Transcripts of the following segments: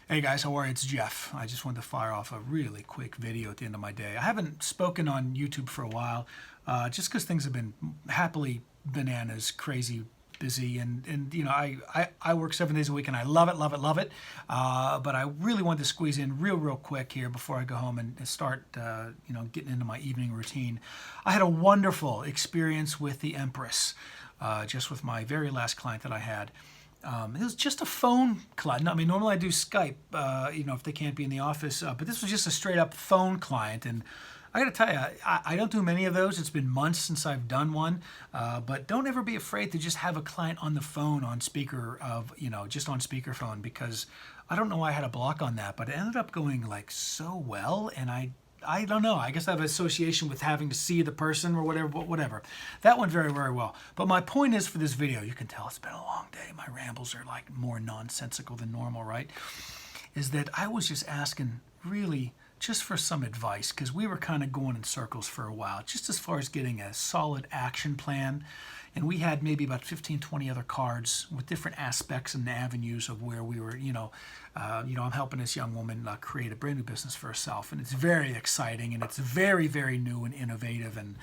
Hey guys, how are you? It's Jeff. I just wanted to fire off a really quick video at the end of my day. I haven't spoken on YouTube for a while, just because things have been happily bananas, crazy busy, and I work 7 days a week and I love it, love it, love it. But I really wanted to squeeze in real quick here before I go home and start getting into my evening routine. I had a wonderful experience with the Empress, just with my very last client that I had. It was just a phone client. I mean, normally I do Skype, if they can't be in the office, but this was just a straight up phone client. And I got to tell you, I don't do many of those. It's been months since I've done one, but don't ever be afraid to just have a client on the phone on speaker just on speakerphone, because I don't know why I had a block on that, but it ended up going like so well. And I don't know. I guess I have an association with having to see the person or whatever, but whatever. That went very well. But my point is, for this video, you can tell it's been a long day. My rambles are like more nonsensical than normal, right? Is that I was just asking really just for some advice, because we were kind of going in circles for a while, just as far as getting a solid action plan. And we had maybe about 15, 20 other cards with different aspects and avenues of where we were, I'm helping this young woman create a brand new business for herself. And it's very exciting, and it's very new and innovative. And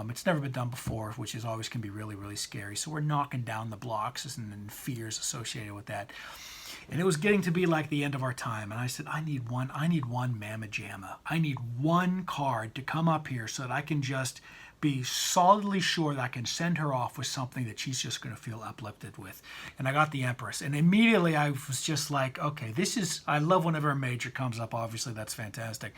it's never been done before, which is always can be really scary. So we're knocking down the blocks and fears associated with that. And it was getting to be like the end of our time. And I said, I need one mamma jamma. I need one card to come up here so that I can just be solidly sure that I can send her off with something that she's just going to feel uplifted with. And I got the Empress. And immediately I was just like, okay, I love whenever a major comes up. Obviously, that's fantastic.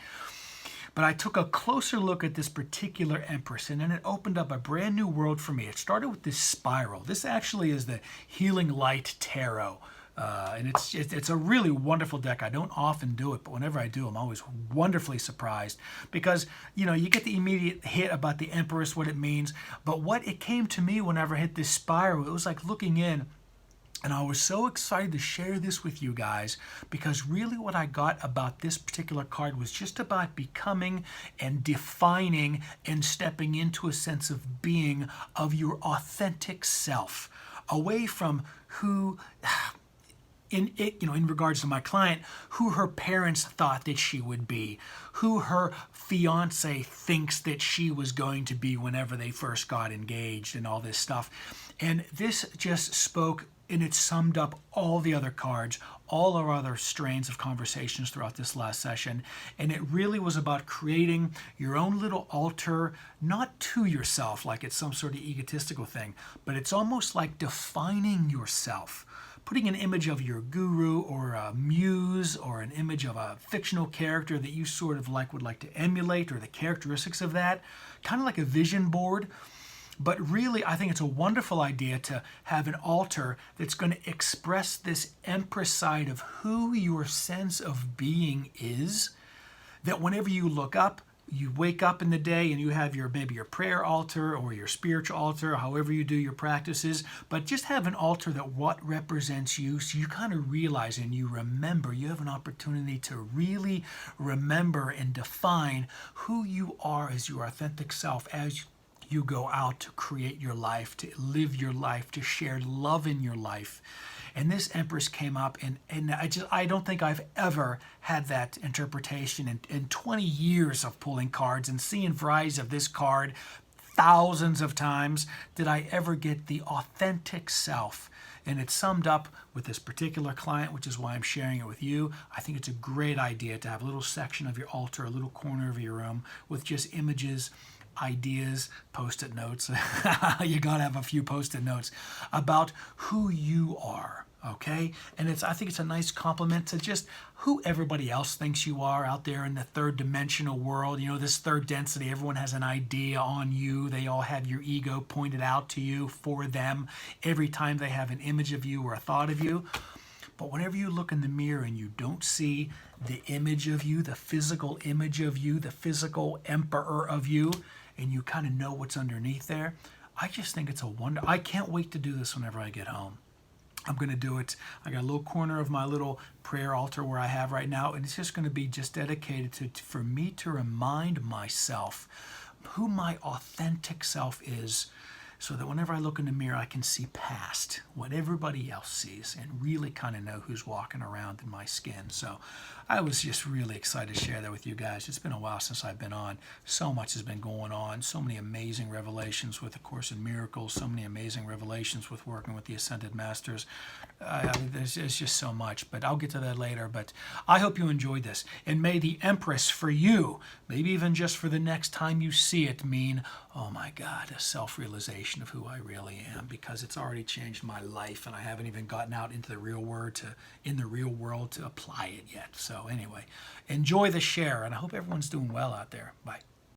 But I took a closer look at this particular Empress, and then it opened up a brand new world for me. It started with this spiral. This actually is the Healing Light Tarot. And it's a really wonderful deck. I don't often do it, but whenever I do, I'm always wonderfully surprised, because you get the immediate hit about the Empress, what it means. But what it came to me whenever I hit this spiral, it was like looking in. And I was so excited to share this with you guys, because really what I got about this particular card was just about becoming and defining and stepping into a sense of being of your authentic self, away from who in regards to my client, who her parents thought that she would be, who her fiance thinks that she was going to be whenever they first got engaged, and all this stuff. And this just spoke, and it summed up all the other cards, all our other strains of conversations throughout this last session. And it really was about creating your own little altar, not to yourself like it's some sort of egotistical thing, but it's almost like defining yourself. Putting an image of your guru or a muse, or an image of a fictional character that you sort of would like to emulate, or the characteristics of that, kind of like a vision board. But really, I think it's a wonderful idea to have an altar that's going to express this Empress side of who your sense of being is, that whenever you look up, you wake up in the day and you have maybe your prayer altar or your spiritual altar, however you do your practices, but just have an altar that what represents you, so you kind of realize and you remember, you have an opportunity to really remember and define who you are as your authentic self, as you go out to create your life, to live your life, to share love in your life. And this Empress came up, and I don't think I've ever had that interpretation in 20 years of pulling cards and seeing varieties of this card thousands of times. Did I ever get the authentic self? And it's summed up with this particular client, which is why I'm sharing it with you. I think it's a great idea to have a little section of your altar, a little corner of your room with just images, ideas, post-it notes. You gotta have a few post-it notes about who you are, okay? And I think it's a nice compliment to just who everybody else thinks you are out there in the third dimensional world. This third density, everyone has an idea on you. They all have your ego pointed out to you for them every time they have an image of you or a thought of you. But whenever you look in the mirror and you don't see the image of you, the physical image of you, the physical emperor of you, and you kind of know what's underneath there, I just think it's a wonder. I can't wait to do this whenever I get home. I'm going to do it. I got a little corner of my little prayer altar where I have right now, and it's just going to be just dedicated for me to remind myself who my authentic self is, so that whenever I look in the mirror, I can see past what everybody else sees and really kind of know who's walking around in my skin. So I was just really excited to share that with you guys. It's been a while since I've been on. So much has been going on. So many amazing revelations with A Course in Miracles. So many amazing revelations with working with the Ascended Masters. I mean, there's just so much, but I'll get to that later. But I hope you enjoyed this. And may the Empress for you, maybe even just for the next time you see it, mean, oh my God, a self-realization of who I really am, because it's already changed my life and I haven't even gotten out into the real world to apply it yet. So anyway, enjoy the share, and I hope everyone's doing well out there. Bye.